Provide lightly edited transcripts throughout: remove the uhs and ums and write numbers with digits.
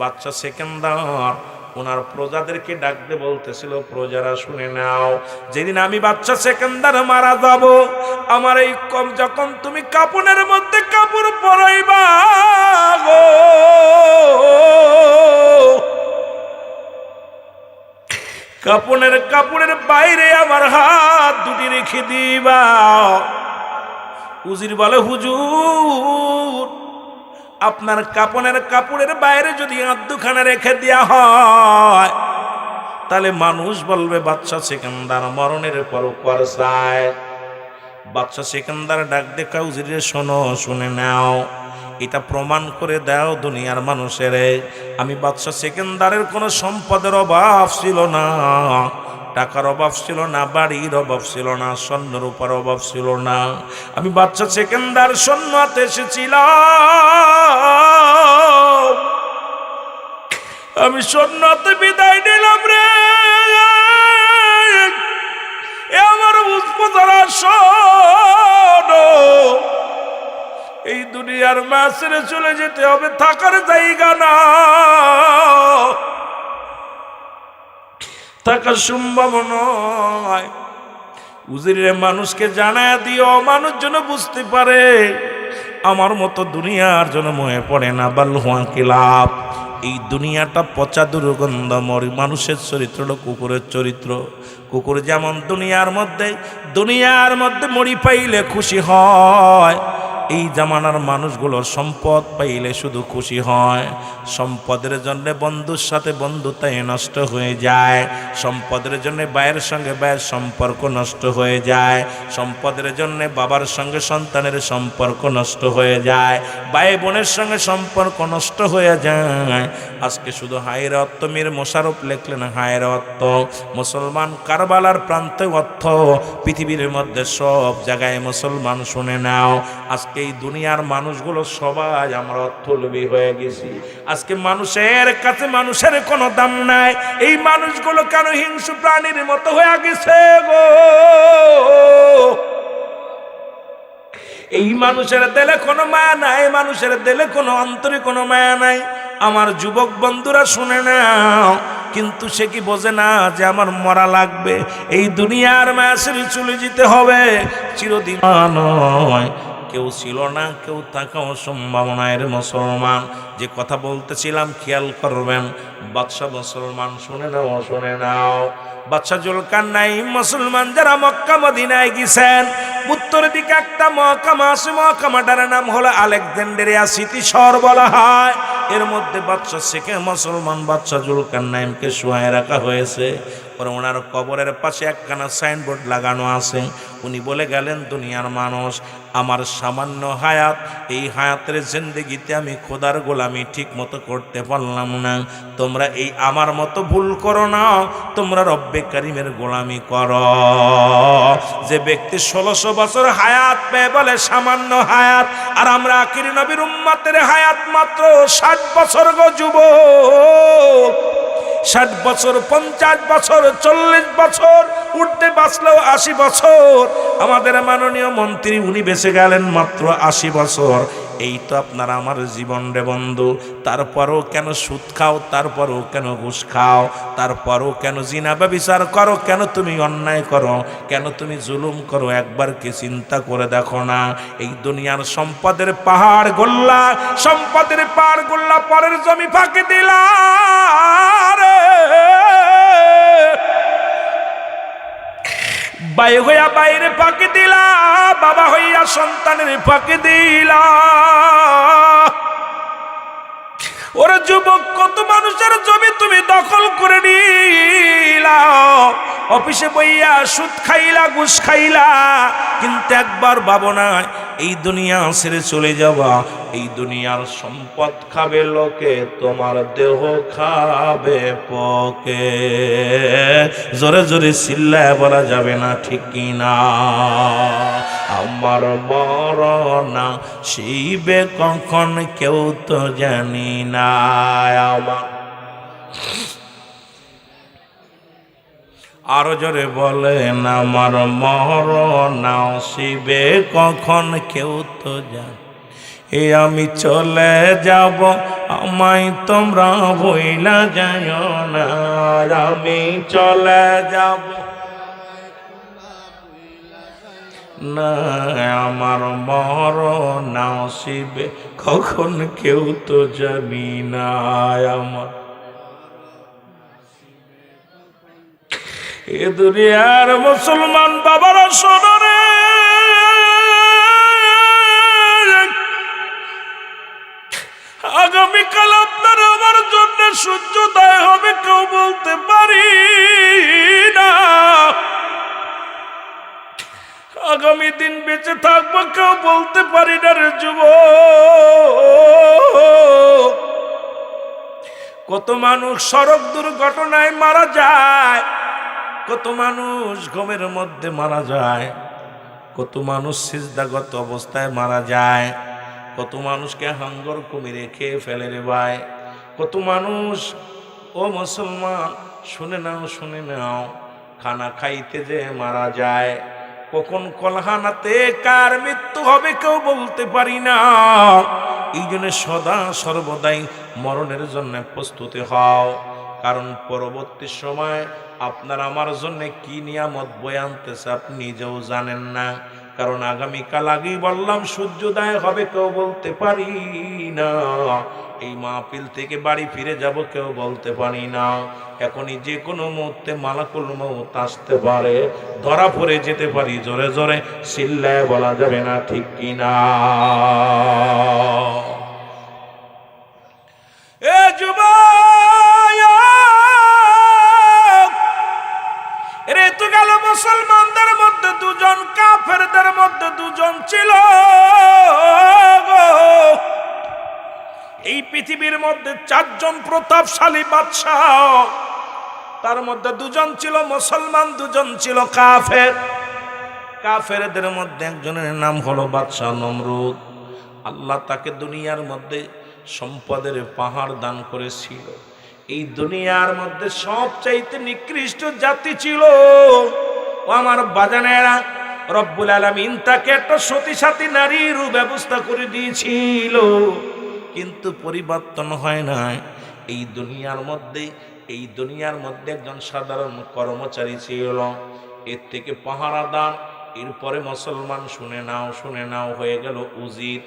বাচ্চা সেকেন্দার ওনার প্রজাদেরকে ডাকতে বলতেছিল, প্রজারা শুনে নাও, যেদিন আমি বাচ্চা সেকেন্দার মারা যাব, আমার এই যখন তুমি কাপড়ের মধ্যে কাপড় পরাইবা গো, কাপড়ের বাইরে আমার হাত দুটি রেখে দিবা। উজির বলে, হুজুর আপনার কাপড়ের বাইরে যদি হাত দুখানা রেখে দেয়া হয় তাহলে মানুষ বলবে বাচ্চা সেকেন্দার মরণের পর চায়। বাচ্চা সেকেন্দার ডাক দেখা, উজিরে শোনো, শুনে নাও, এটা প্রমাণ করে দাও দুনিয়ার মানুষের, আমি বাচ্চা সেকেন্দারের কোনো সম্পদের অভাব ছিল না, টাকার অভাব ছিল না, বাড়ির অভাব ছিল না, স্বর্ণের উপর অভাব ছিল না। আমি বাচ্চা সেকেন্দার স্বর্ণ হাতে এসেছিলাম, আমি স্বর্ণ হাতে বিদায় নিলাম রে। আমার বুঝপোতারা শোনো, এই দুনিয়ার মা ছেড়ে চলে যেতে হবে, থাকার জায়গা না, থাকার সম্ভব নয়। উজিরে মানুষকে জানায় দিও, মানুষ যেন বুঝতে পারে আমার মতো দুনিয়ার জন্য মনে পড়ে না। বাল্হুয়া কিলাপ, এই দুনিয়াটা পচা দুর্গন্ধময়, মানুষের চরিত্র হলো কুকুরের চরিত্র। কুকুর যেমন দুনিয়ার মধ্যে মরি পাইলে খুশি হয়, এই জামানার মানুষগুলো সম্পদ পাইলে শুধু খুশি হয়। সম্পদের জন্য বন্ধুর সাথে বন্ধুতাই নষ্ট হয়ে যায়, সম্পদের জন্য ভাইয়ের সঙ্গে ভাইয়ের সম্পর্ক নষ্ট হয়ে যায়, সম্পদের জন্য বাবার সঙ্গে সন্তানের সম্পর্ক নষ্ট হয়ে যায়, ভাই বোনের সঙ্গে সম্পর্ক নষ্ট হয়ে যায়। আজকে শুধু হায়ের অর্থ মীর মোশাররফ লিখলেন, হায়ের অর্থ মুসলমান কারবালার প্রান্তে অর্থ পৃথিবীর মধ্যে সব জায়গায় মুসলমান, শুনে নাও, আজকে এই দুনিয়ার মানুষগুলো সবাই আমরা অর্থলোভী হয়ে গেছি। আজকে মানুষের কাছে মানুষের কোনো দাম নাই। এই মানুষগুলো কেন হিংস্র প্রাণীর মতো হয়ে গেছে গো? এই মানুষের দিলে কোনো মায়া নাই, মানুষের দিলে কোনো অন্তরে কোনো মায়া নাই। আমার যুবক বন্ধুরা শুনে নাও, কিন্তু সে কি বোঝে না যে আমার মরা লাগবে, এই দুনিয়ার মায়া ছেড়ে চলে যেতে হবে, চিরদিন নয়। কেউ ছিল না, কেউ থাকাও সম্ভাবনায় মুসলমান। যে কথা বলতেছিলাম খেয়াল করবেন, বাদশা মুসলমান, শুনে নাও, বাদশা জুলকারনাইন মুসলমান যারা মক্কা মদিনায় গেছেন, উত্তর দিকে একটা মহকামা আছে, মহকামাটার নাম হলো আলেকজান্দ্রিয়া সিটি শহর বলা হয়। এর মধ্যে বাদশা শেখে মুসলমান বাদশা জুলকারনাইনকে শুয়ায় রাখা হয়েছে। পরে ওনার কবরের পাশে একখানা সাইনবোর্ড লাগানো আছে। উনি বলে গেলেন, দুনিয়ার মানুষ, আমার সামান্য হায়াত, এই হায়াতের জিন্দেগিতে আমি খোদার গোলামি ঠিক মতো করতে পারলাম না। তোমরা এই আমার মতো ভুল করো না, তোমরা রব্বে কারিমের গোলামি করো। যে ব্যক্তি 1600 বছর হায়াত পেয়ে বলে সামান্য হায়াত, আর আমরা আখির নবীর উম্মতের হায়াত মাত্র 60 বছর গো যুবক, 60 বছর, 50 বছর, 40 বছর, উঠতে বাঁচলেও 80 বছর। আমাদের মাননীয় মন্ত্রী উনি বেঁচে গেলেন মাত্র 80 বছর। এই তো আপনার আমার জীবন রে বন্ধু। তারপরও কেন সুদ খাও, তারপরও কেন ঘুষ খাও, তারপরও কেন জিনা ব্যভিচার করো, কেন তুমি অন্যায় করো, কেন তুমি জুলুম করো, একবার কি চিন্তা করে দেখো না? এই দুনিয়ার সম্পদের পাহাড় গোল্লা, পরের জমি ফাঁকি দিলা রে, ভাই হইয়া বাইরে ফাঁকি দিলা, বাবা হইয়া সন্তানের ফাঁকি দিলা। ওরা যুবক, কত মানুষের জমি তুমি দখল করে নিলা, অফিসে বইয়া সুদ খাইলা, ঘুষ খাইলা, কিন্তু একবার ভাবো না এই দুনিয়া ছেড়ে চলে যাবা, এই দুনিয়ার সম্পদ খাবে লোকে, তোমার দেহ খাবে পকে। জোরে জোরে চিল্লায় বলা যাবে না, ঠিক কিনা? আমার মরণ শিবে কখন কেউ তো জানি না, আমার আরো জোরে বলেন, আমার মরণ শিবে কখন কেউ তো জানে। আমি চলে যাব আমায় তোমরা ভুইলা যাও না, আমি চলে যাব না, আমার মরণ আসিবে কখন কেউ তো জানি না। আমার এ দুনিয়ার মুসলমান বাবারা শোনো রে, আগামীকাল আপনার আমার জন্য সূর্যোদয় হবে কেউ বলতে পারি না, আগামী দিন বেঁচে থাকবো কেউ বলতে পারি না রে যুবক। কত মানুষ সড়ক দুর্ঘটনায় মারা যায়, কত মানুষ ঘুমের মধ্যে মারা যায়, কত মানুষ সিজদাগত অবস্থায় মারা যায়, কত মানুষকে হাঙ্গর কুমিরে খেয়ে ফেলে রে ভাই, কত মানুষ ও মুসলমান শুনে নাও শুনে নাও, খানা খাইতে যে মারা যায়, কখন কলহানাতে কার মৃত্যু হবে কেউ বলতে পারি না। এই জন্য সদা সর্বদাই মরণের জন্য প্রস্তুতি হও, কারণ পরবর্তী সময় আপনার আমার জন্য কি নিয়ামত বয়ে আনতেছে আপনি নিজেও জানেন না। কারণ আগামীকাল আগেই বললাম সূর্যোদয় হবে কেউ বলতে পারি না, এই মাহফিল থেকে বাড়ি ফিরে যাব কেউ বলতে পারি না। এখনই যে কোনো মুহূর্তে মালাকুল মউত আসতে পারে, ধরা পড়ে যেতে পারি, জোরে জোরে চিল্লায় বলা যাবে না, ঠিক কিনা? এ যুবক রে, তো গেল মুসলমানদের মধ্যে দুজন, কাফেরদের মধ্যে দুজন ছিল। এই পৃথিবীর মধ্যে চারজন প্রতাপশালী বাদশাহ, তার মধ্যে দুজন ছিল মুসলমান, দুজন ছিল কাফের। কাফেরদের মধ্যে একজনের নাম হলো বাদশাহ নমরুদ। আল্লাহ তাকে দুনিয়ার মধ্যে সম্পদের পাহাড় দান করেছিল। এই দুনিয়ার মধ্যে সবচাইতে নিকৃষ্ট জাতি ছিল ও আমার বাজানেরা। রব্বুল আলামিন তাকে একটা সতী সাথী নারীর ব্যবস্থা করে দিয়েছিল, কিন্তু পরিবর্তন হয় না। এই দুনিয়ার মধ্যে একজন সাধারণ কর্মচারী ছিল, এর থেকে পাহারাদার, এরপরে মুসলমান শুনে নাও হয়ে গেল উজির।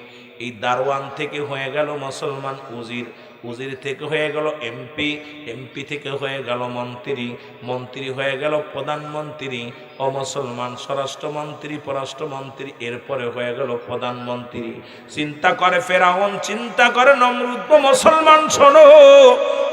এই দারওয়ান থেকে হয়ে গেল মুসলমান উজির, উজির থেকে হয়ে গেল এমপি, এমপি থেকে হয়ে গেল মন্ত্রী, মন্ত্রী হয়ে গেল প্রধানমন্ত্রী, ও মুসলমান স্বরাষ্ট্রমন্ত্রী, পররাষ্ট্রমন্ত্রী, এরপরে হয়ে গেল প্রধানমন্ত্রী। চিন্তা করে ফেরাউন, চিন্তা করে নমরুদ। মুসলমান শোনো,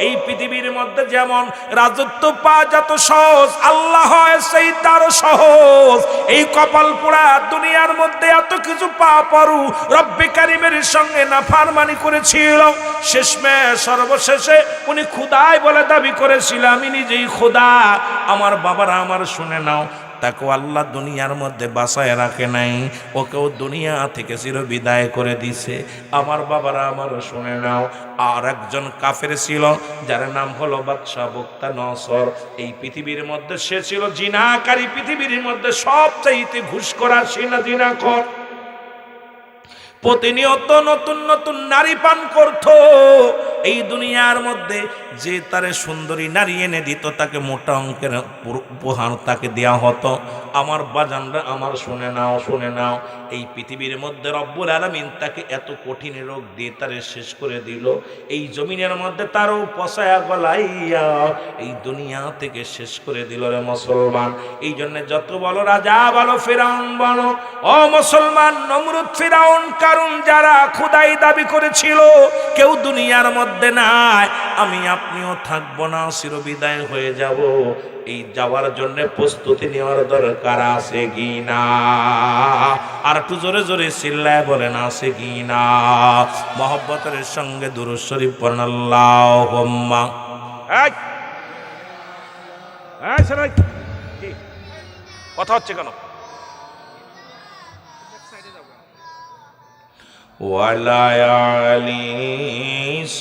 এই পৃথিবীর মধ্যে যেমন রাজত্ব পাওয়া যত সহজ, আল্লাহ হয় সেই তারও সহজ। এই কপাল পোড়া দুনিয়ার মধ্যে এত কিছু পাওয়া পরু রব্বে কারিমের সঙ্গে নাফরমানি করেছিল। শেষমেশ সর্বশেষে উনি খুদাই বলে দাবি করেছিল, আমি নিজেই খোদা। আমার বাবারা আমার শুনে নাও, তাকে আল্লাহ দুনিয়ার মধ্যে বাঁচায় রাখে নাই, ওকেও দুনিয়া থেকে চিরবিদায় করে দিছে। আমার বাবারা আমার শুনে নাও, আর একজন কাফের ছিল যার নাম হলো বাদশাহ বক্তা নসর। এই পৃথিবীর মধ্যে সে ছিল জিনাকারী, পৃথিবীর মধ্যে সবচাইতে ঘুষ করা জিনাখোর। প্রতিনিয়ত নতুন নতুন নারী পান করত। এই দুনিয়ার মধ্যে যে তারে সুন্দরী নারী এনে দিত, তাকে মোটা অঙ্কের উপহার তাকে দেয়া হতো। আমার বাজানরা আমার শুনে নাও, এই পৃথিবীর মধ্যে রব্বুল আলামিন তাকে এত কঠিন রোগ দিয়ে তারে শেষ করে দিল। এই জমিনের মধ্যে তারও পচায়া গলাইয়া এই দুনিয়া থেকে শেষ করে দিল রে মুসলমান। এই জন্য যত বলো রাজা বলো, ফিরাউন বলো, ও মুসলমান, নমরুদ, ফিরাউন, কারণ যারা খোদাই দাবি করেছিল, কেউ দুনিয়ার মধ্যে নাই। আমি আপনিও থাকবো না, চিরবিদায় হয়ে যাব। এই যাওয়ার জন্য প্রস্তুতি নেওয়ার দরকার আছে কি না? আর একটু জোরে জোরে চিল্লায় বলেন, আছে কি না? মহব্বতের সঙ্গে দুরূদ শরীফ পড়েন, আল্লাহুম্মা। কথা হচ্ছে কেন? ওয়ালা আলি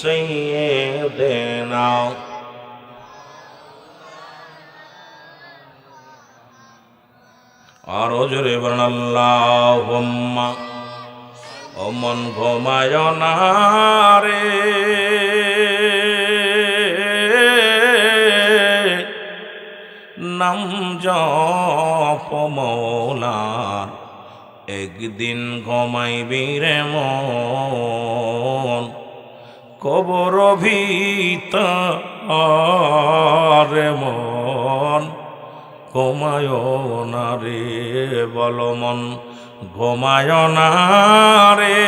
সাইয়্যিদিনা আরো জোরে বলেন, আল্লাহুম্মা ও মন ঘুমায় না রে, নাম জপ মৌলার, একদিন ঘুমাইবি রে মন কবর ভিতরে মন ঘুমায় না রে, বল মন ঘুমায় না রে,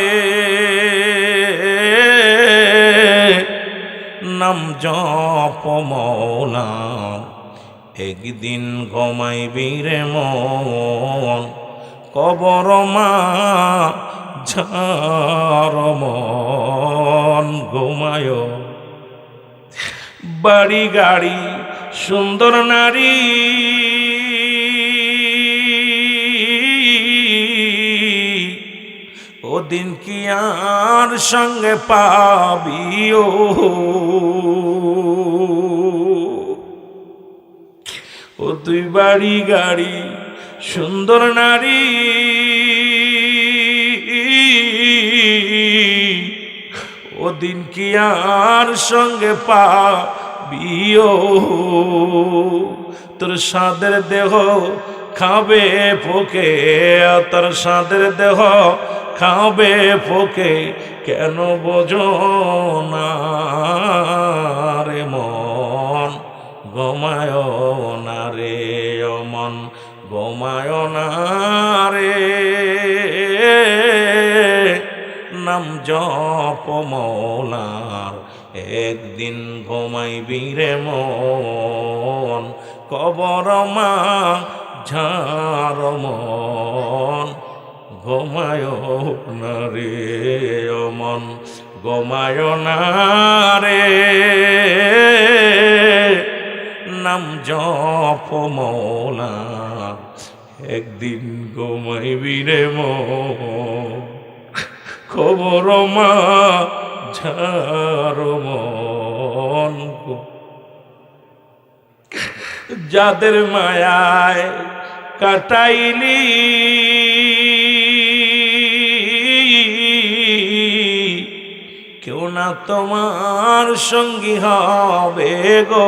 নাম জপ মৌলার, একদিন ঘুমাইবি রে মন কবর মাঝার মন ঘুমায়। বাড়ি গাড়ি সুন্দর নারী ওদিন কি আর সঙ্গে পাবি ও তুই বাড়ি গাড়ি সুন্দর নারী ওদিন কি আর সঙ্গে পাবি তোর সাদের দেহ খাবে ফোকে, তোর সাদের দেহ খাবে ফোকে, কেন বোঝো না রে মন ঘুমায় না রে, ও মন ঘুমায় না রে, নাম জপ মৌলার, একদিন ঘুমাইবি রে মন কবর মাঝার মন ঘুমায় না রে, ও মন ঘুমায় না রে, নাম জপ মৌলার, একদিন ঘুমাইবি রে মন কবর মাঝার মন। যাদের মায়ায় কাটাইলি কেউ না তোমার সঙ্গী হবে গো,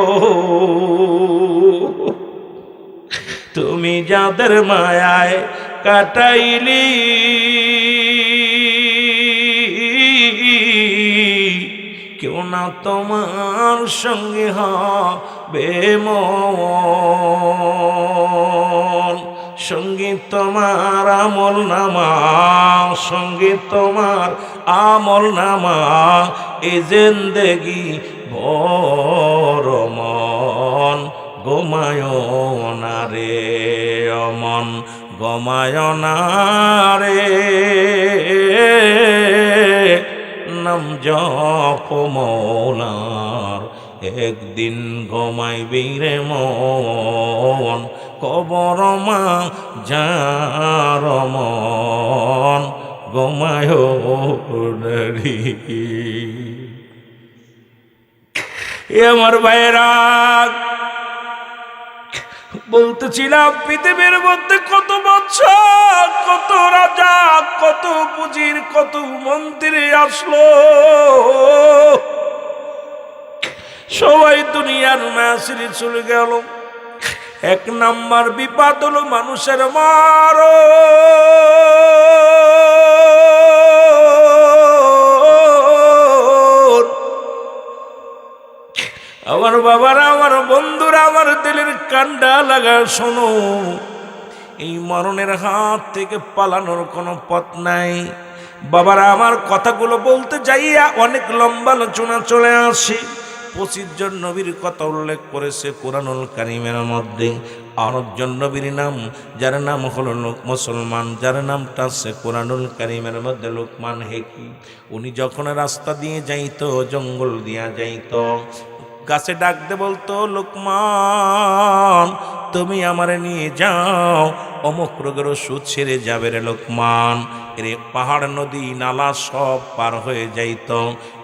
তুমি যাদের মায়ায় কাটাইলি কেউ না তোমার সঙ্গে হবে মন, সঙ্গীত তোমার আমল নামা, সঙ্গীত তোমার আমল নামা, এ জিন্দেগি বড় মন ঘুমায় না রে, মন ঘুমায় না রে, নাম জপ মৌলার, একদিন ঘুমাইবি রে মন কবর মাঝার মন ঘুমায় না রে। আমার ভাইরা বলতেছিলাম পৃথিবীর মধ্যে কত বছর কত রাজা কত পুঁজির কত মন্ত্রী আসলো, সবাই দুনিয়ার মাসিরে চলে গেল। এক নাম্বার বিপদ হলো মানুষের মারো, আমার বাবারা আমার বন্ধুরা আমার দিলের কান্ডা লাগা শোনো, এই মরণের হাত থেকে পালানোর কোনো পথ নাই। বাবারা আমার কথাগুলো বলতে যাইয়া অনেক লম্বা আলোচনা চলে আসে। 25 জন নবীর কথা উল্লেখ করেছে কোরআনুল কারীমের মধ্যে। আর একজন নবীর নাম যার নাম হলো মুসলমান, যার নামটা আছে কোরআনুল কারীমের মধ্যে লোকমান হেকি। উনি যখন রাস্তা দিয়ে যাইতো জঙ্গল দিয়া যাইতো, গাছে ডাকতে বলতো লোকমান তুমি আমারে নিয়ে যাও, অমুক রোগের ওষুধ ছেড়ে যাবে রে লোকমান। এরে পাহাড় নদী নালা সব পার হয়ে যাইত।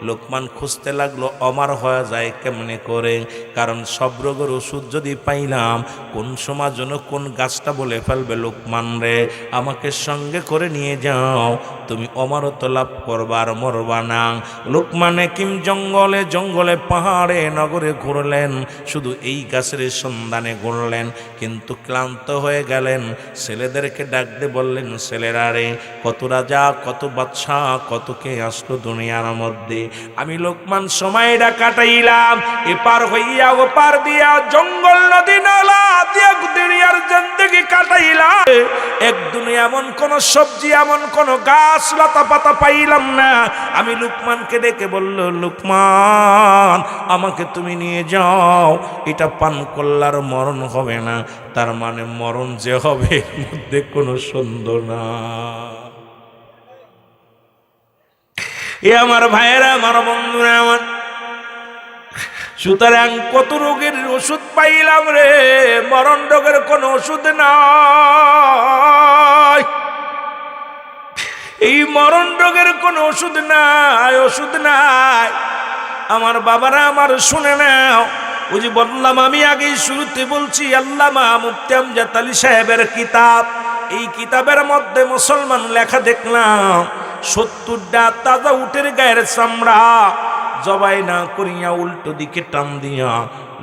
লোকমান খুঁজতে লাগলো অমর হয়ে যায় কেমনে করে, কারণ সব রোগের ওষুধ যদি পাইলাম কোন সময় যেন কোন গাছটা বলে ফেলবে লোকমান রে আমাকে সঙ্গে করে নিয়ে যাও, তুমি অমরত্ব লাভ করবার মরবা না। লোকমান হাকিম জঙ্গলে জঙ্গলে পাহাড়ে নগরে ঘুরলেন, শুধু এই গাছের সন্ধানে ঘুরলেন, কিন্তু ক্লান্ত হয়ে গেলেন। ছেলেদেরকে ডাক দিয়ে বললেন, ছেলেরা রে, কত রাজা কত বাদশা কত কে আসলো দুনিয়ার মধ্যে, আমি লোকমান সময়টা কাটাইলাম এপার হইয়া ওপার দিয়া জঙ্গল নদী নালা দিয়া দুনিয়ার জিন্দেগি কাটাইলাম। এক দুনিয়া এমন কোন সবজি এমন কোন গাছ লতা পাতা পাইলাম না। আমি লোকমানকে ডেকে বলল, লোকমান আমাকে তুমি নিয়ে যাও, এটা পান করলার মরণ হবে না। তার মানে মরণ যে হবে এর মধ্যে কোনো সন্দেহ না। এ আমার ভাইয়েরা আমার বন্ধুরা আমার, সুতরাং কত রোগের ওষুধ পাইলাম রে, মরণ রোগের কোনো ওষুধ নাই। এই মরণ রোগের কোনো ওষুধ নাই, ওষুধ নাই। আমার বাবারা আমার শুনে নাও, ওই যে বললাম আমি আগেই শুরুতে বলছি, আল্লামা মুফতি আমজাদ আলী সাহেবের কিতাব, এই কিতাবের মধ্যে মুসলমান লেখা দেখলাম 70টা তাজা উটের গায়ের চামড়া জবাই না করিয়া উল্টো দিকে টান দিয়া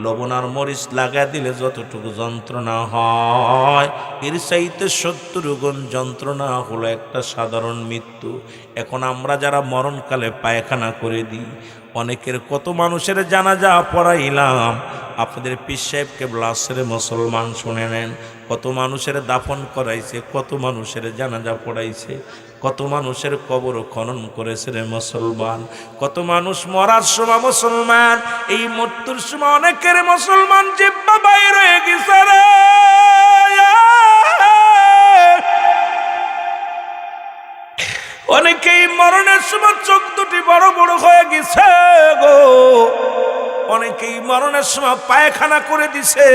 লবণ আর মরিচ লাগা দিলে যতটুকু যন্ত্রণা হয়, এর চাইতে 70 গুণ যন্ত্রণা হলো একটা সাধারণ মৃত্যু। এখন আমরা যারা মরণকালে পায়খানা করে দিই, অনেকের কত মানুষের জানাজা পড়াইলাম, আপনাদের পীর সাহেব কেবলা আসরে মুসলমান শুনে নেন, কত মানুষের দাফন করাইছে, কত মানুষের জানাজা পড়াইছে, কত মানুষের কবর খনন করেছে রে মুসলমান, কত মানুষ মরার সময় মুসলমান, এই মৃত্যুর সময় অনেকের মুসলমান জিব্বা বাইর হয়ে গেছে রে। অনেকেই মরণের সময় চোখ দুটি বড় বড় হয়ে গেছে গো, অনেকেই মরণের সময় পায়খানা করে দিছে,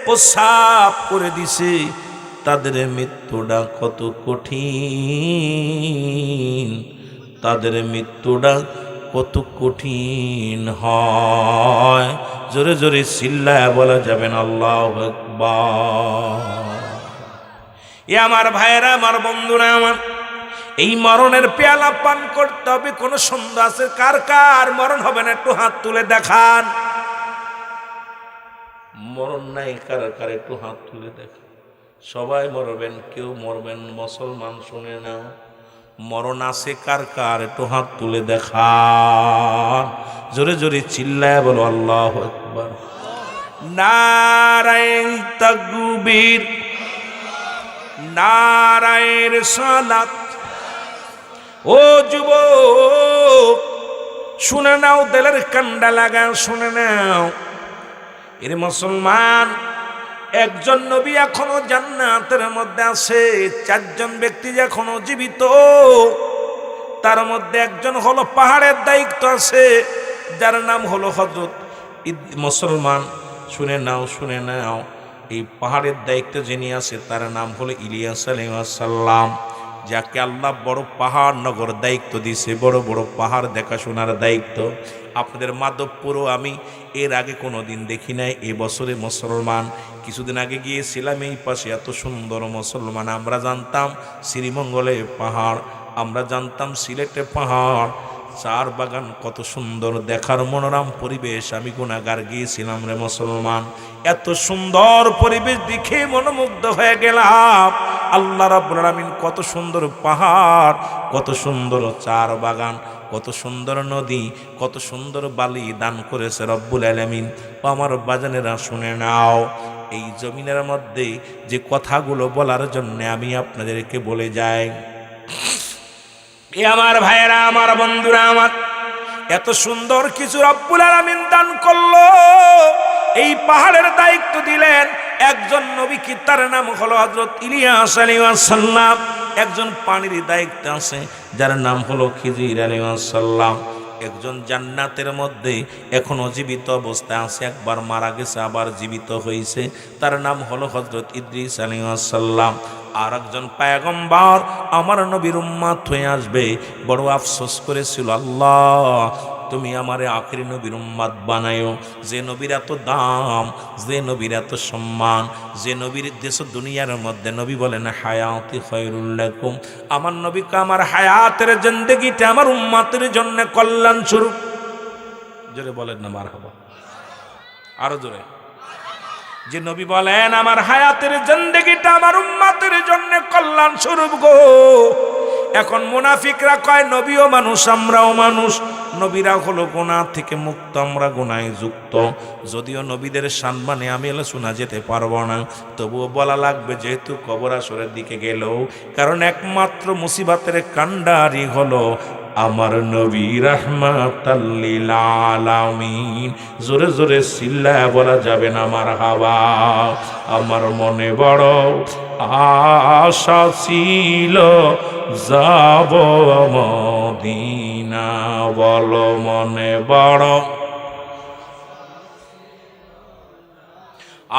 প্রস্রাব করে দিছে। তাদের মৃত্যুটা কত কঠিন, তাদের মৃত্যুটা কত কঠিন হয়, জোরে জোরে চিল্লায় বলা যাবেন আল্লাহু আকবার। এ আমার ভাইয়েরা আমার বন্ধুরা আমার, এই মরণের পেয়ালা পান করতে হবে কোন সন্দেহ আছে? কার কার মরণ হবে না একটু হাত তুলে দেখান। মরণ নাই কার কার একটু হাত তুলে দেখান। সবাই মরবেন, কেউ মরবেন মুসলমান শুনে না। মরণ আছে কার কার একটু হাত তুলে দেখান, জোরে জোরে চিল্লায় বলো আল্লাহু আকবার। নারায়ে তাকবীর, নারায়ে রিসালাত। ও যুবক শুনে নাও, দিলের কান্ডা লাগা শুনে নাও। এর মুসলমান, একজন নবী এখনো জান্নাতের মধ্যে আছে, 4 জন ব্যক্তি এখনো জীবিত, তার মধ্যে একজন হলো পাহাড়ের দায়িত্ব আছে, যার নাম হলো হযরত মুসলমান শুনে নাও, শুনে নাও। এই পাহাড়ের দায়িত্ব যিনি আছে তার নাম হলো ইলিয়াস আলাইহিস সালাম, যাকে আল্লাহ বড় পাহাড় নগর দায়িত্ব দিছে, বড় বড় পাহাড় দেখাশোনার দায়িত্ব। আপনাদের মাধবপুরও আমি এর আগে কোনো দিন দেখি নাই, এবছরে মুসলমান কিছুদিন আগে গিয়েছিলাম, এই পাশে এত সুন্দর মুসলমান। আমরা জানতাম শ্রীমঙ্গলে পাহাড়, আমরা জানতাম সিলেটে পাহাড়, চার বাগান কত সুন্দর দেখার মনোরম পরিবেশ। আমি গুনাহগার গিয়েছিলাম রে মুসলমান, এত সুন্দর পরিবেশ দেখে মনোমুগ্ধ হয়ে গেলাম। আল্লাহ রাব্বুল আলামিন কত সুন্দর পাহাড়, কত সুন্দর চার বাগান, কত সুন্দর নদী, কত সুন্দর বালি দান করেছে রব্বুল আলামিন। আমার বাজানেরা শুনে নাও, এই জমিনের মধ্যে যে কথাগুলো বলার জন্য আমি আপনাদেরকে বলে যাই, এ আমার ভাইয়েরা আমার বন্ধুরা আমার, এত সুন্দর কিছু রব্বুল আলামিন দান করলো। এই পাহাড়ের দায়িত্ব দিলেন একজন নবীকে, তার নাম হলো হযরত ইলিয়াস আলাইহিস সালাম। একজন পানির দায়িত্ব আছে, যার নাম হলো খিজির আলাইহিস সালাম। একজন জান্নাতের মধ্যে এখনো জীবিত অবস্থায় আছে, একবার মারা গেছে আবার জীবিত হয়েছে, তার নাম হলো হযরত ইদ্রিস আলাইহিস সালাম। আর একজন পয়গম্বর আমার নবীর উম্মত হয়ে আসবে, বড় আফসোস করেছিল, আল্লাহ তুমি আমারে আখিরি নবীর উম্মত বানায়ো, যে নবীর এত দাম, যে নবীর এত সম্মান, যে নবীর দেশ দুনিয়ার মধ্যে নবী বলেন হায়াতি খায়রুল লাকুম, আমার নবীকে আমার হায়াতের জিন্দেগিটা আমার উম্মতের জন্য কল্যাণ স্বরূপ। জোরে বলেন না মারহাবা, আরো জোরে। যে নবী বলেন আমার হায়াতের জিন্দেগিটা আমার উম্মতের জন্য কল্যাণ স্বরূপ গো। এখন মুনাফিকরা কয় নবীও মানুষ আমরাও মানুষ, নবীরা হলো গুনাহ থেকে মুক্ত, আমরা গুনাহে যুক্ত। যদিও নবীদের সম্মানে আমি শোনা যেতে পারবো না, তবুও বলা লাগবে যেহেতু কবর আসরের দিকে গেল, কারণ একমাত্র মুসিবতের কান্ডারি হলো আমার নবী রাহমাতাল লিল আলামিন। জোরে জোরে চিল্লায়া বলা যাবে না মারহাবা। আমার মনে বড় আশা ছিল যাব মদিনা, বলো মনে বড়,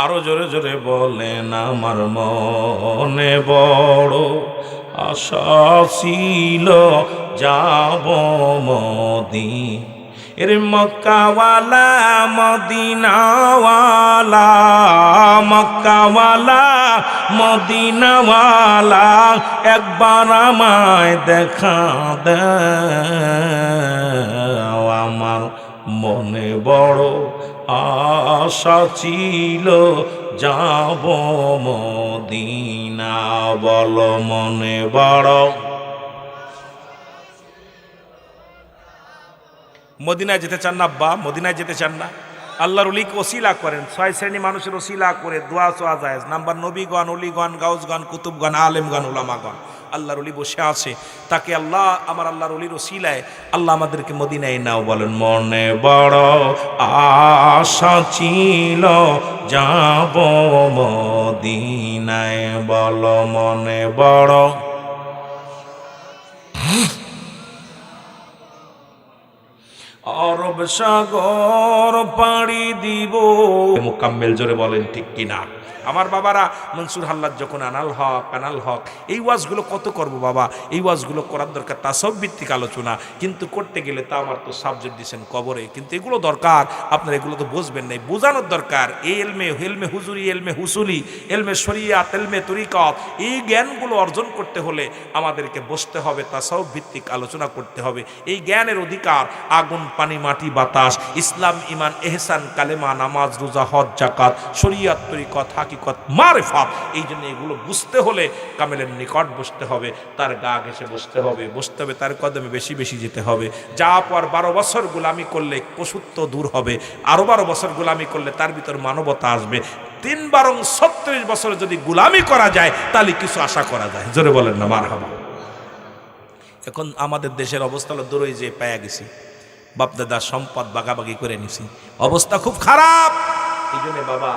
আরো জোরে জোরে বলেন আমার মনে বড় আশা ছিল যাব মদিনা। এর মক্কাওয়ালা মদিনাওয়ালা, মক্কাওয়ালা মদিনাওয়ালা, একবার আমায় দেখা দাও। আমার মনে বড় আশা ছিল যাব মদিনা, বলো মনে বড়। মদিনায় যেতে চান না আব্বা? মদিনায় যেতে চান না? আল্লাহর ওলিকে ওসিলা করেন, 6 শ্রেণী মানুষের ওসিলা করে দোয়া চোয়া যায়। নাম্বার নবীগণ, অলিগণ, গাউসগণ, কুতুবগণ, আলেমগণ, উলামাগণ। আল্লাহর ওলি বসে আছে, তাকে আল্লাহ আমার আল্লাহর ওলির ওসিলায় আল্লাহ আমাদেরকে মদিনায় নাও। বলেন মনে বড় আশা ছিল যাব মদিনায়, বলো মনে বড়। আরব সাগর পাড়ি দিব। মুকাম্মেল জোরে বলেন ঠিক কিনা? আমার বাবারা মনসুর হাল্লাদ যখন আনাল হক এই ওয়াজগুলো কত করব বাবা, এই ওয়াজগুলো করার দরকার তাসাউফ ভিত্তিক আলোচনা, কিন্তু করতে গেলে তা আমার তো সাবজেক্ট দিয়েছেন কবরে, কিন্তু এগুলো দরকার, আপনারা এগুলো তো বুঝবেন নাই, বোঝানোর দরকার। এই এলমে হুজুরি, এলমে হুসুলি, এলমে শরিয়াত, এলমে তরিকত, এই জ্ঞানগুলো অর্জন করতে হলে আমাদেরকে বসতে হবে, তাসাউফ ভিত্তিক আলোচনা করতে হবে। এই জ্ঞানের অধিকার আগুন, পানি, মাটি, বাতাস, ইসলাম, ইমান, এহসান, কালেমা, নামাজ, রোজা, হজ, যাকাত, শরিয়াত, তরিকত, হাকিকত, মারিফাত, এই জন্য এগুলো বুঝতে হলে কামেলের নিকট বসতে হবে, তার গা ঘেঁষে বসতে হবে, তার কদমে বেশি বেশি যেতে হবে। যা পর 12 বছর গোলামি করলে পশুত্ব দূর হবে, আরো 12 বছর গোলামি করলে তার ভিতর মানবতা আসবে। 3 বারং 36 বছর যদি গোলামি করা যায় তাহলে কিছু আশা করা যায়। জোরে বলেন না মারহাবা। এখন আমাদের দেশের অবস্থা হলো দূরই যে পায়া গেছি, বাপদাদার সম্পদ বাগাবাগি করে নিছি, অবস্থা খুব খারাপ। এই জন্য বাবা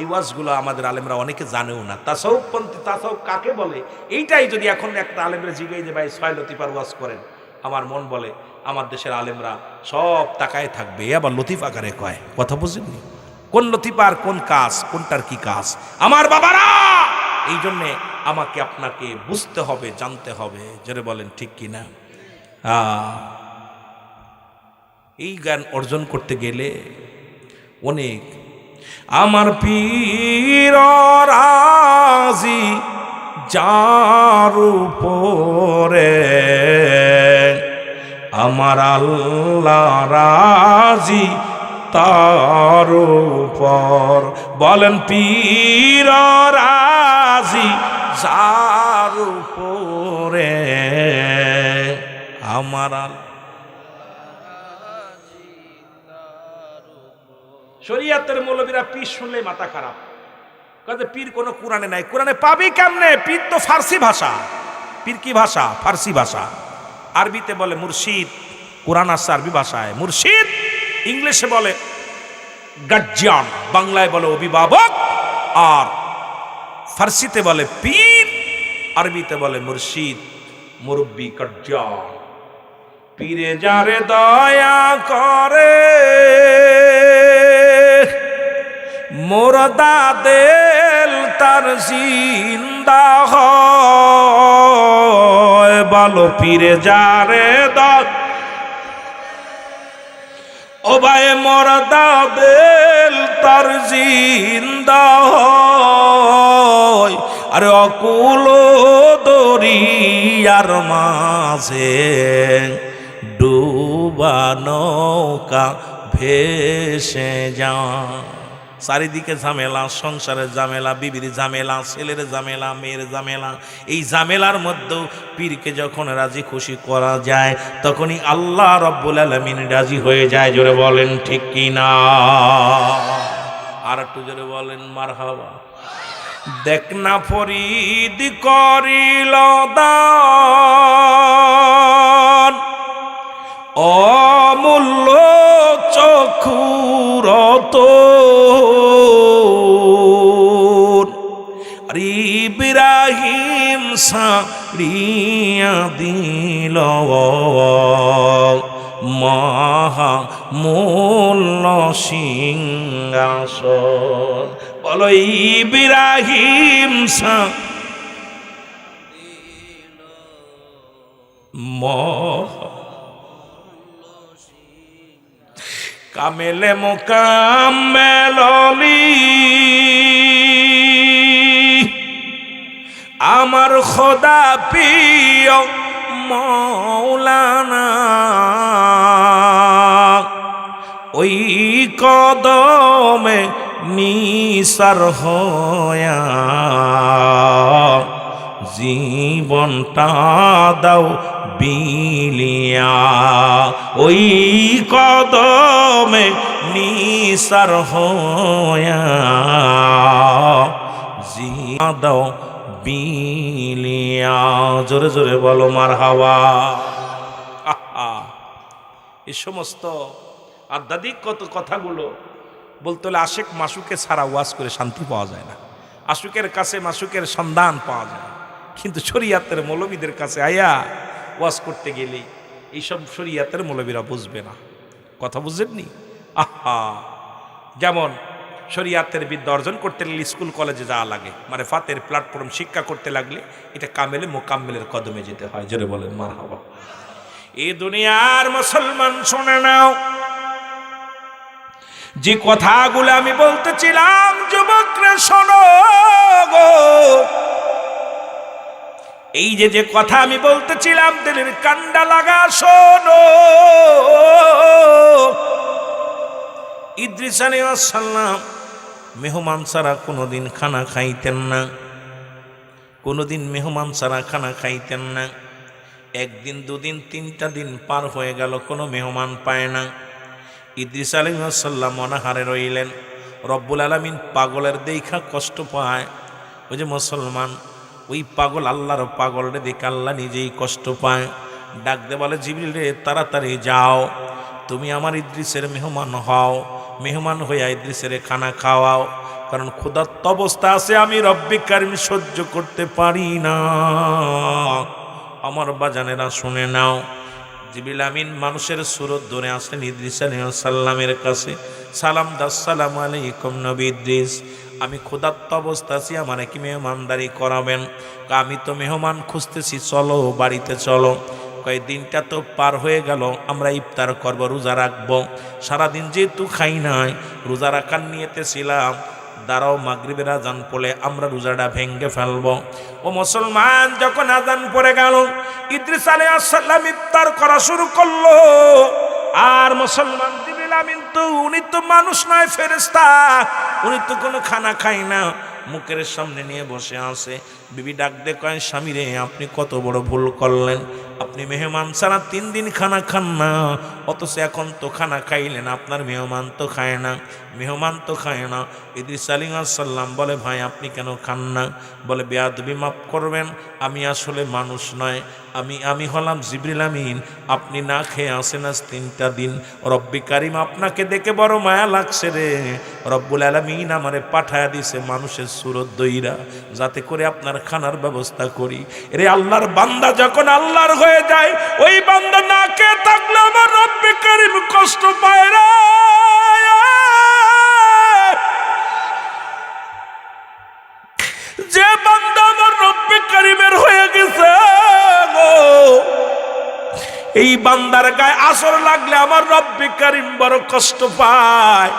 এই ওয়াজগুলো আমাদের আলেমরা অনেকে জানেও না। তাসাউফপন্থী, তাসাউফ কাকে বলে এইটাই যদি এখন একটা আলেমরা জিজ্ঞাসা যে ভাই 6 লতিফার ওয়াজ করেন, আমার মন বলে আমার দেশের আলেমরা সব তাকায় থাকবে, আবার লতিফ আকারে কয়, কথা বুঝেননি? কোন লতিফার কোন কাজ, কোনটার কি কাজ আমার বাবারা? এই জন্যে আমাকে আপনাকে বুঝতে হবে, জানতে হবে। জোরে বলেন ঠিক কিনা? এই জ্ঞান অর্জন করতে গেলে অনেক। আমার পীর রাজি যার উপরে, আমার আল্লাহ রাজি তার উপর। বলেন পীর রাজি যার উপরে, আমার শরিয়াতের মৌলবীরা পীর শুনলে মাথা খারাপ, কাজে পীর কোনো কোরআনে নাই। কোরআনে পাবি কেমনে? পীর তো ফার্সি ভাষা। পীর কি ভাষা? ফার্সি ভাষা। আরবিতে বলে মুর্শিদ, কোরআন আসছে আরবি ভাষায়। মুর্শিদ ইংলিশে বলে গার্জিয়ান, বাংলায় বলে অভিভাবক, আর ফার্সিতে বলে পীর, আরবিতে বলে মুর্শিদ, মুরব্বী, গার্জিয়ান। পীরে যারে দয়া করে মুর্দা দিল তার জিন্দা হয়। বলো পীরে যারে দয়া ও ভাই মুর্দা দিল তার জিন্দা হয়। আরে অকুল দরিয়ার মাঝে ডুবা নৌকা ভেসে যায়। চারিদিকে ঝামেলা, সংসারের ঝামেলা, বিবির ঝামেলা, ছেলের ঝামেলা, মেয়ের ঝামেলা। এই ঝামেলার মধ্যেও পীরকে যখন রাজি খুশি করা যায় তখনই আল্লাহ রব্বুল আলামিন রাজি হয়ে যায়। জোরে বলেন ঠিক কি না? আর একটু জোরে বলেন মারহাবা। দেখ না ফরিদ করিল দান অমূল্য চক্ষুরত ইব্রাহিম সারিয়া দিল মহামূল্য সিংহাসন। বলো ইব্রাহিম কামেলে মোকাম্মেলি আমার খোদা প্রিয় মৌলানা ওই কদমে নিসার হয়া জীবনটা দাও বিলিয়া। ওই কদমে নিসার হয়া জীবন দাও বিলিয়া। জোরে জোরে বলো মারহাবা। এই সমস্ত আধ্যাত্মিক কত কথাগুলো বলতে হলে আশেক মাসুকে ছাড়া ওয়াজ করে শান্তি পাওয়া যায় না। আশুকের কাছে মাসুকের সন্ধান পাওয়া যায়, কিন্তু শরিয়াতের মৌলবীদের কাছে আয়া ওয়াজ করতে গেলেই এইসব শরিয়াতের মৌলবীরা বুঝবে না। কথা বুঝেননি? যেমন শরিয়াতের বিদ্যা অর্জন করতে গেলে স্কুল কলেজে যাওয়া লাগে, মানে ফাতের প্ল্যাটফর্ম শিক্ষা করতে লাগলে এটা কামেলে মোকাম্মেলের কদমে যেতে হয়। জোরে বলেন মারহাবা। এই দুনিয়ার মুসলমান শুনে নাও, যে কথাগুলো আমি বলতেছিলাম যুবকরা শোনো গো। এই যে কথা আমি বলতেছিলাম দিলের কান্ডা লাগা শোনো। ইদ্রিস আলাইহিস সালাম মেহমান ছাড়া কোনোদিন খানা খাইতেন না, কোনোদিন মেহমান ছাড়া খানা খাইতেন না। একদিন দুদিন তিনটা দিন পার হয়ে গেল, কোনো মেহমান পায় না। ইদ্রিস আলাইহিস সালাম অনাহারে রইলেন। রব্বুল আলামিন পাগলের দেখা কষ্ট পায়। ওই যে মুসলমান, ওই পাগল আল্লাহর পাগল রে দেখে আল্লাহ নিজেই কষ্ট পায়। ডাক দে বলে, জিবরিল রে তাড়াতাড়ি যাও, তুমি আমার ইদ্রিসের মেহমান হও, মেহমান হইয়া ইদ্রিসের খানা খাওয়াও, কারণ ক্ষুধার্ত অবস্থা আছে, আমি রব্বি কারীম সহ্য করতে পারি না। আমার বাজানেরা শুনে নাও, জিবরিল আমিন মানুষের সুরত ধরে আসলেন ইদ্রিস আলাইহিস সালামের কাছে। সালাম দাস, আসসালামু আলাইকুম নবী ইদ্রিস, আমি ক্ষুধার্ত অবস্থা আছি, আমার কি মেহমানদারি করাবেন? আমি তো মেহমান খুঁজতেছি, চলো বাড়িতে চলো। কয় দিনটা তো পার হয়ে গেল, আমরা ইফতার করব, রোজা রাখবো। সারাদিন যেহেতু খাই নাই, রোজা রাখার নিয়েতে ছিলাম, দাঁড়াও মাগরিবের আজান পড়লে আমরা রোজাটা ভেঙ্গে ফেলবো। ও মুসলমান, যখন আজান পড়ে গেল ইদ্রিস আলাইহিস সালাম ইফতার করা শুরু করলো। আর মুসলমান জিবরিল আমিন তো উনি তো মানুষ নয়, ফেরেশতা, উনি তো কোনো খানা খায় না, মুখের সামনে নিয়ে বসে আছে। বিবি ডাক দে কয়, স্বামী রে আপনি কত বড় ভুল করলেন, আপনি মেহমান ছাড়া 3 দিন খানা খান না, অথচ এখন তো খানা খাইলেন, আপনার মেহমান তো খায় না, মেহমান তো খায় না। ইদ্রিস আলাইহিস সালাম বলে, ভাই আপনি কেন খান না? বলে, বেয়াদবি মাফ করবেন, আমি আসলে মানুষ নয়, আমি হলাম জিবরিল আমিন, আপনি না খেয়ে আসেন আজ 3টা দিন, রব্বি কারীম আপনাকে দেখে বড় মায়া লাগছে রে, রব্বুল আলামিন আমারে পাঠায়া দিছে মানুষের সুরত দইরা, যাতে করে আপনার খানার ব্যবস্থা করি। রে আল্লাহর বান্দা যখন আল্লাহর হয়ে যায়, ওই বান্দা না কে থাকলে আমার রব্বে কারীম কষ্ট পায় রে। যে বান্দা আমার রব্বে কারীমের হয়ে গেছে গো, এই বান্দার গায়ে আসর লাগলে আমার রব্বে কারীম বড় কষ্ট পায়।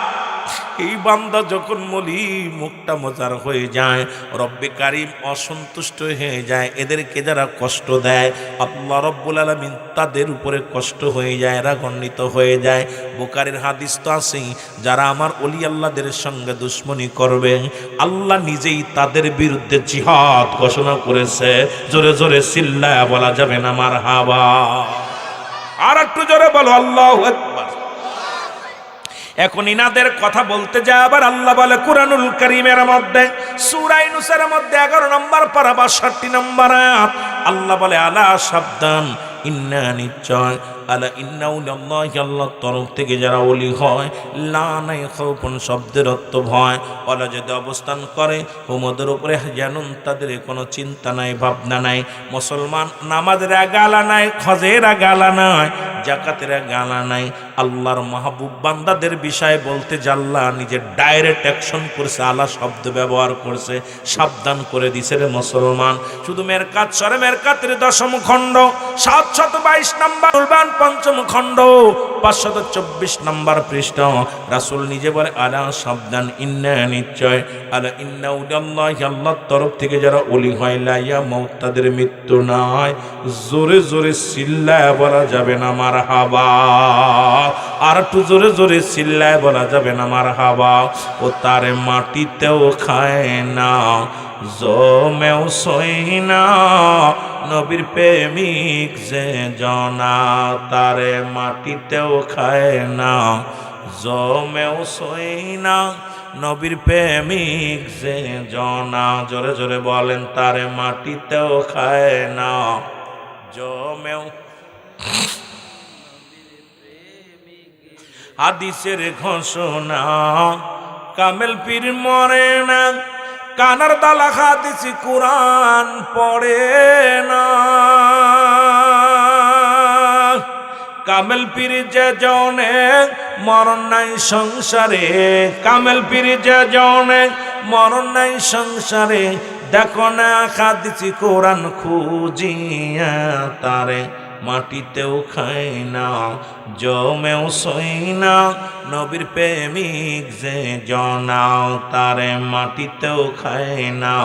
এই বান্দা যখন মলি মুখটা মজার হয়ে যায়, রব্বে কারীম অসন্তুষ্ট হয়ে যায়। এদেরকে যারা কষ্ট দেয় আল্লাহ রব্বুল আলামিন তাদের উপরে কষ্ট হয়ে যায়, রাগান্বিত হয়ে যায়। বুখারীর হাদিস তো আছেই, যারা আমার ওলি আল্লাহদের সঙ্গে দুশ্মনী করবে আল্লাহ নিজেই তাদের বিরুদ্ধে জিহাদ ঘোষণা করেছে। জোরে জোরে চিল্লায়া বলা যাবে না মারহাবা? আর একটু জোরে বলো আল্লাহু আকবার। এখন ইনাদের কথা বলতে যায় আবার আল্লাহ বলে কুরআনুল কারীমের মধ্যে সূরা ইউনূসের মধ্যে 11 নম্বর পারা 62 নম্বর আয়াত, আল্লাহ বলে আলা সাবধান, ইন্না নিশ্চয়, আলা ইন্নাহু লিল্লাহি, আল্লাহর তরফ থেকে যারা ওলি হয়, লা নাই খাউফুন শব্দের অর্থ ভয়, ওলা যদি অবস্থান করে হুমদের উপরে জানুন, তাদের কোনো চিন্তা নাই, ভাবনা নাই। মুসলমান নামাজের গালা নাই, হজের গালা নাই, জাকাতের গালা নাই। আল্লাহর মাহবুব বান্দাদের বিষয়ে বলতে জাল্লা নিজের ডাইরেক্ট অ্যাকশন করছে, আলা শব্দ ব্যবহার করছে, সাবধান করে দিছে রে মুসলমান। শুধু মেরকাত সরে মেরকাতের 10ম খণ্ড 722 নম্বর, কুরবান 5ম খণ্ড 524 নম্বর পৃষ্ঠা, রাসূল নিজে বলে আলা সাবধান, ইন্না নিশ্চয়, আলা ইন্নাহু লিল্লাহি, আল্লাহর তরফ থেকে যারা ওলি হয়, লা ইয়ামুত, তাদের মৃত্যু নাই। জোরে জোরে চিল্লায় বলা যাবে না মারহাবা? আর একটু জোরে জোরে চিল্লায় বলা যাবে না মারহাবা? ও তারে মাটিতেও খায় না, জমেও সই না, নবীর প্রেমিক যে জনা, তারে মাটিতেও খায় না, জমেও সই না, নবীর প্রেমিক যে জনা। জোরে জোরে বলেন, তারে মাটিতেও খায় না, জমেও। হাদিসের ঘোষণা কামেল পীর মরে না, কানার দালা হাদিসি কুরআন পড়ে না। কামেল পীর যে জনে মরণ নাই সংসারে, কামেল পীর যে জনে মরণ নাই সংসারে, দেখো না হাদিসি কুরআন খুঁজিয়া, তারে মাটিতেও খায় না, জমেও সই না, নবীর প্রেমিক যে জনাও, তারে মাটিতেও খায় না,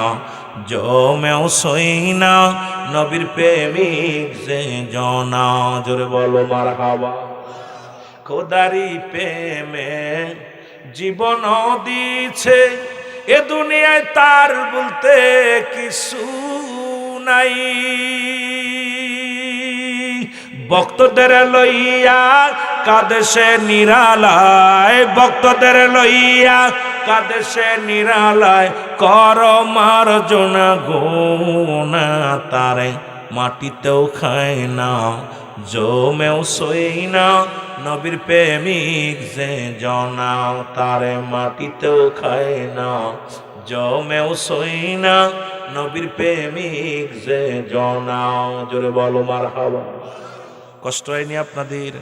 জমেও সই না, নবীর প্রেমিক যে জনাও। জোরে বলো মারহাবা? খোদারি প্রেমে জীবন দিছে, এ দুনিয়ায় তার বলতে কিছু নাই। ভক্তদের লইয়া কাদেশে নিরালায়, ভক্তদের লইয়া কাদেশে নিরালায়, কর মার্জনা গোনা, তারে মাটিতেও খায় না, জমেও সই না, নবীর প্রেমিক যে জনাও, তারে মাটিতেও খায় না, জমেও সই না, নবীর প্রেমিক যে জনাও। জোরে বলো মারহাবা? কষ্ট হয়নি আপনাদের?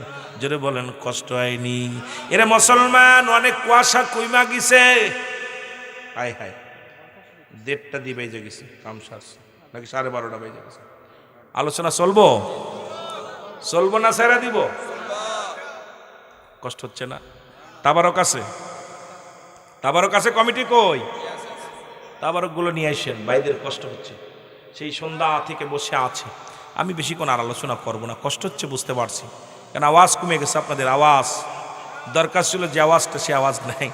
জোরে বলেন কষ্ট হয়নি? এরা মুসলমান অনেক কুয়াশা কইমা গেছে, হায় হায়, 1:30 দিয়ে বেজে গেছে, কাম সারছে নাকি 12:30 বেজে গেছে। আলোচনা চলবো? চলবো না ছেড়ে দিব? কষ্ট হচ্ছে না? তাবারক আছে? তাবারক আছে? কমিটি কই? তাবারকগুলো নিয়ে আসেন, ভাইদের কষ্ট হচ্ছে, সেই সন্ধ্যা থেকে বসে আছে। আমি বেশিক্ষণ আর আলোচনা করবো না, কষ্ট হচ্ছে বুঝতে পারছি, কারণ আওয়াজ কমে গেছে। আপনাদের আওয়াজ দরকার ছিল, যে আওয়াজটা সে আওয়াজ নাই,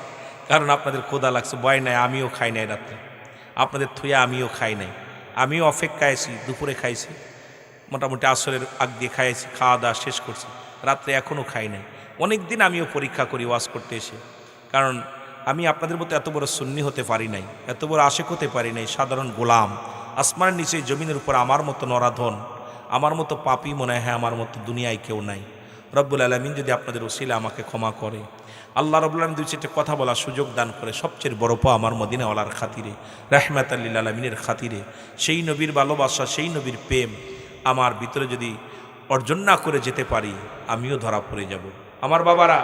কারণ আপনাদের ক্ষুধা লাগছে, ভয় নাই, আমিও খাই নাই রাত্রে, আপনাদের থুয়ে আমিও খাই নাই, আমিও অপেক্ষায় আছি, দুপুরে খাইছি, মোটামুটি আসরের আগ দিয়ে খাইছি, খাওয়া দাওয়া শেষ করছি, রাত্রে এখনও খাই নাই। অনেক দিন আমিও পরীক্ষা করি ওয়াজ করতে এসে, কারণ আমি আপনাদের মতো এত বড় সুন্নি হতে পারি নাই, এত বড় আশেক হতে পারি নাই, সাধারণ গোলাম। আসমানের নিচে জমিনের উপর আমার মতো নরাধন, আমার মতো পাপী মনে হয় আমার মতো দুনিয়ায় কেউ নাই। রব্বুল আলামিন যদি আপনাদের ওসিলা আমাকে ক্ষমা করে, আল্লাহ রব্বুল আলামিন 2-4টা কথা বলার সুযোগ দান করে, সবচেয়ে বড় পাওয়া আমার মদিনাওয়ালার খাতিরে, রাহমাতাল লিল আলামিনের খাতিরে, সেই নবীর ভালোবাসা, সেই নবীর প্রেম আমার ভিতরে যদি অর্জন না করে যেতে পারি, আমিও ধরা পড়ে যাব। আমার বাবারা,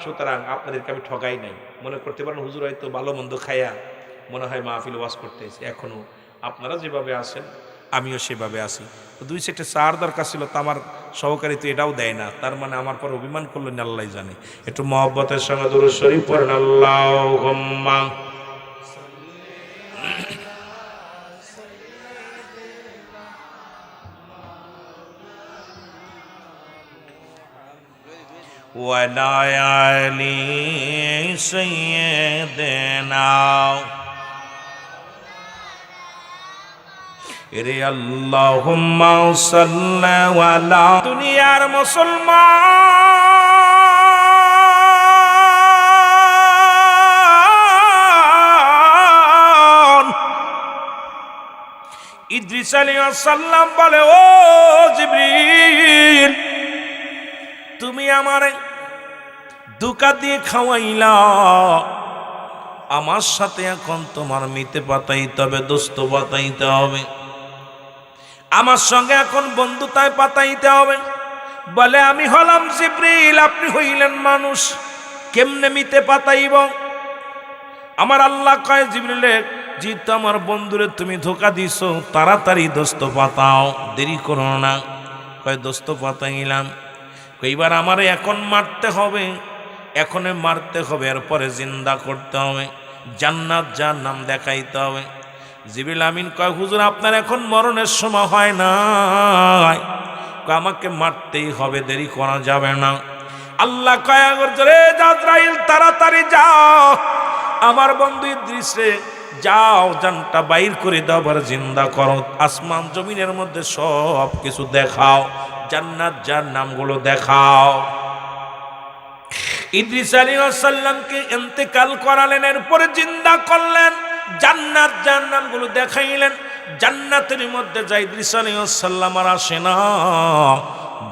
সুতরাং আপনাদেরকে আমি ঠগাই নাই। মনে করতে পারেন হুজুর হয়তো ভালো মন্দ খায়া মনে হয় মাহফিল ওয়াজ করতেছে। এখনও আপনারা যেভাবে আছেন আমিও সেভাবে আছি। তো 2 সেটে চার দরকার ছিল, তো আমার সহকারী তো এটাও দেয় না, তার মানে আমার পর অভিমান করলেন আল্লাহ জানে। একটু মহব্বতের সঙ্গে দুরূদ শরীফ পড়েন, আল্লাহুম্মা ওয়ালা আলি সাইয়্যিদিনা। এরে আল্লাহুম্মা সাল্লি আলা দুনিয়ার মুসলমান ইদ্রিস আলাইহিস সালাম বলে, ও জিবরিল, তুমি আমারে ধোঁকা দিয়ে খাওয়াইলা, আমার সাথে এখন তোমার মিতে পাতাইতে হবে, দোস্ত পাতাইতে হবে, আমার সঙ্গে এখন বন্ধুতায় পাতাইতে হবে। বলে, আমি হলাম জিবরিল, আপনি হইলেন মানুষ, কেমনে মিতে পাতাইব? আমার আল্লাহ কয় জিবরিলে, জিত আমার বন্ধুরে তুমি ধোঁকা দিছো, তাড়াতাড়ি দোস্ত পাতাও, দেরি করো না। কয় দোস্ত পাতাইলাম। এইবার আমারে এখন মারতে হবে, এখনে মারতে হবে, এরপরে জিন্দা করতে হবে, জান্নাত জাহান্নাম দেখাইতে হবে। জিবরিল আমিন কয়, হুজুর আপনার এখন মরণের সময় হয় না, আমাকে মারতেই হবে, দেরি করা যাবে না। আল্লাহ কয়, রে আজরাইল, তাড়াতাড়ি যাও, আমার বন্ধু ইদ্রিসে যাও, জানটা বাইর করে দাও, আবার জিন্দা করো, আসমান জমিনের মধ্যে সব কিছু দেখাও, জান্নাত জাহান্নামগুলো দেখাও। ইদ্রিস আলাইহিস সালামকে ইন্তেকাল করালেন, এরপরে জিন্দা করলেন, জান্নাত জাহান্নামগুলো দেখাইলেন। জান্নাতের মধ্যে যাই ইদ্রিস আলাইহিস সালাম আর আসে না,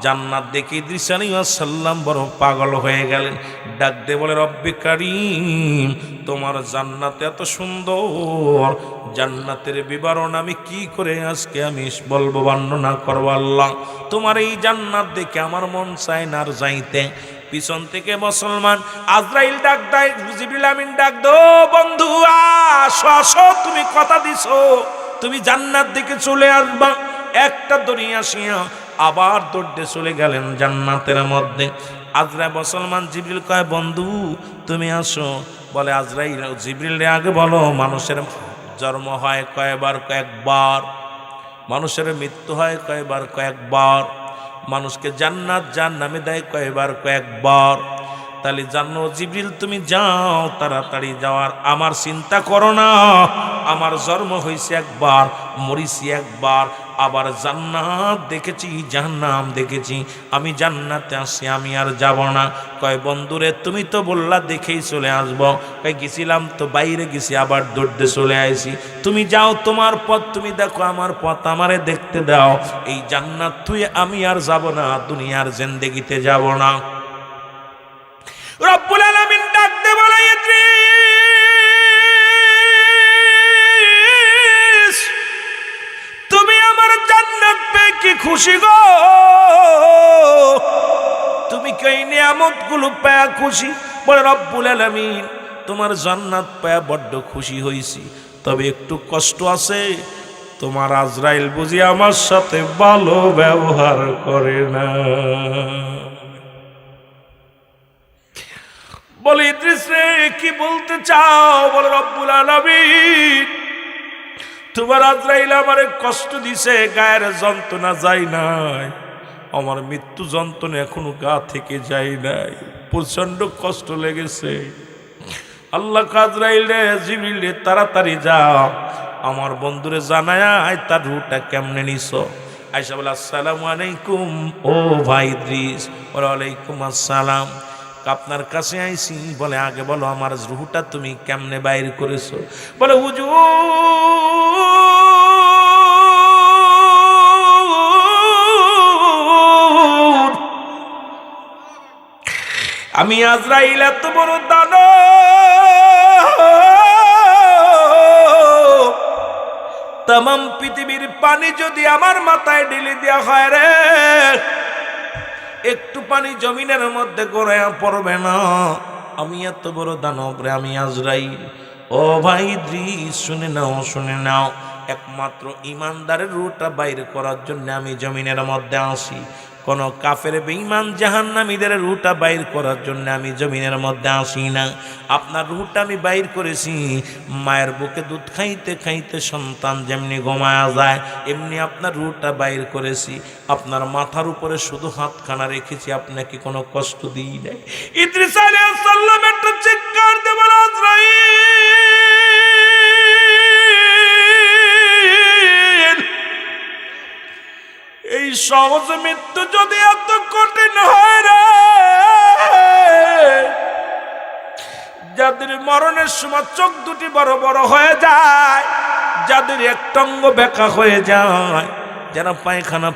জান্নাত দেখে ইদ্রিস আলাইহিস সালাম বড় পাগল হয়ে গেলেন। ডাক দিয়ে বলে, রব্বে কারীম, তোমার জান্নাত এত সুন্দর, জান্নাতের বিবরণ আমি কি করে আজকে আমি বলবো, বর্ণনা করবো। আল্লাহ, তোমার এই জান্নাত দেখে আমার মন চায় না আর যাইতে। পিছন থেকে মুসলমান আজরাইল ডাক দেয়, জিবরিল আমিন ডাক দো, বন্ধু আসো আসো, তুমি কথা দিছো, তুমি জান্নাত দেখে চলে আসবা। একটা দড়ি আসিয়া আবার দৌড়ে চলে গেলেন জান্নাতের মধ্যে। আজরাইল মুসলমান জিবরিল কয়, বন্ধু তুমি আসো। বলে, আজরাইল, জিবরিল রে আগে বলো, মানুষের জন্ম হয় কয়বার? কয়েকবার। মানুষের মৃত্যু হয় কয়বার? কয়েকবার। মানুষকে জান্নাত জাহান্নামে দেয় কয়বার? কয়েকবার। তাহলে জানো জিবরিল, তুমি যাও, তাড়াতাড়ি যাওয়ার, আমার চিন্তা করো না, আমার জন্ম হয়েছে একবার, মরিছি একবার, আবার জান্নাত দেখেছি, জাহান্নাম দেখেছি, আমি জান্নাতে আসছি, আমি আর যাব না। কয়, বন্ধুরে তুমি তো বললা দেখেই চলে আসবো। কয়, গেছিলাম তো, বাইরে গেছি, আবার দৌড়তে চলে আইছি। তুমি যাও, তোমার পথ তুমি দেখো, আমার পথ আমারে দেখতে দাও। এই জান্নাত তুই আমি আর যাব না, দুনিয়ার জিন্দেগিতে যাব না। রব্বুল আলামিন ডাক দে বলে, ইদ্রিস, তুমি আমার জান্নাত পেয়ে কি খুশি গো? তুমি কি এই নিয়ামতগুলো পেয়ে খুশি? বলে, রব্বুল আলামিন, তোমার জান্নাত পেয়ে বড্ড খুশি হইছি, তবে একটু কষ্ট আছে, তোমার আজরাইল বুঝি আমার সাথে ভালো ব্যবহার করে না। বলে, ইদ্রিস রে কি বলতে চাও? বলে, রব্বুল আলামিন, তোমার আজরাইল আমারে কষ্ট দিছে, গায়ের যন্ত্রণা যায় নাই, আমার মৃত্যু যন্ত্রণা এখনো গা থেকে যায় নাই, প্রচন্ড কষ্ট লেগেছে। আল্লাহ আজরাইল রে, জিবরিল রে, তাড়াতাড়ি যাও, আমার বন্ধুরে জানায় তার রুহটা কেমনে নিছো। আয়েশা বলে, আসসালামু আলাইকুম ও ভাই ইদ্রিস। বলে, ওয়ালাইকুম আসসালাম, আপনার কাছে আইছি। বলে, আগে বলো আমার রুহটা তুমি কেমনে বাইর করেছো? বলে, হুজুর, আমি আজরাইল এত বড় দানব, তামাম পৃথিবীর পানি যদি আমার মাথায় ঢেলে দেওয়া হয় রে, পানি জমিনের মধ্যে গড়াইয়া পড়বে না। আমি এত বড় দানব রে, আমি আজরাইল। ও ভাই ইদ্রিস, শুনে নাও, শুনে নাও। একমাত্র ইমানদারের রূহটা বাইর করার জন্য আমি জমিনের মধ্যে আসি। কোন কাফের বেঈমান জাহান্নামীদের রূহটা বাইর করার জন্য আমি জমিনের মধ্যে আসি না। আপনার রূহটা আমি বাইর করেছি। মায়ের বুকে দুধ খাইতে খাইতে সন্তান যেমনি ঘুমায়া যায়, এমনি আপনার রূহটা বাইর করেছি। আপনার মাথার উপরে শুধু হাতখানা রেখেছি, আপনাকে কোনো কষ্ট দিই নাই। ইদ্রিস আলাইহিস সালাম একটা চিৎকার দিয়ে বলে, আজরাইল, এই সহজ মৃত্যু যদি এত কঠিন হয় রে, যাদের মরণের সময় চোখ দুটি বড় বড় হয়ে যায়, যাদের একটা অঙ্গ বেঁকা হয়ে যায়, যারা পায়খানা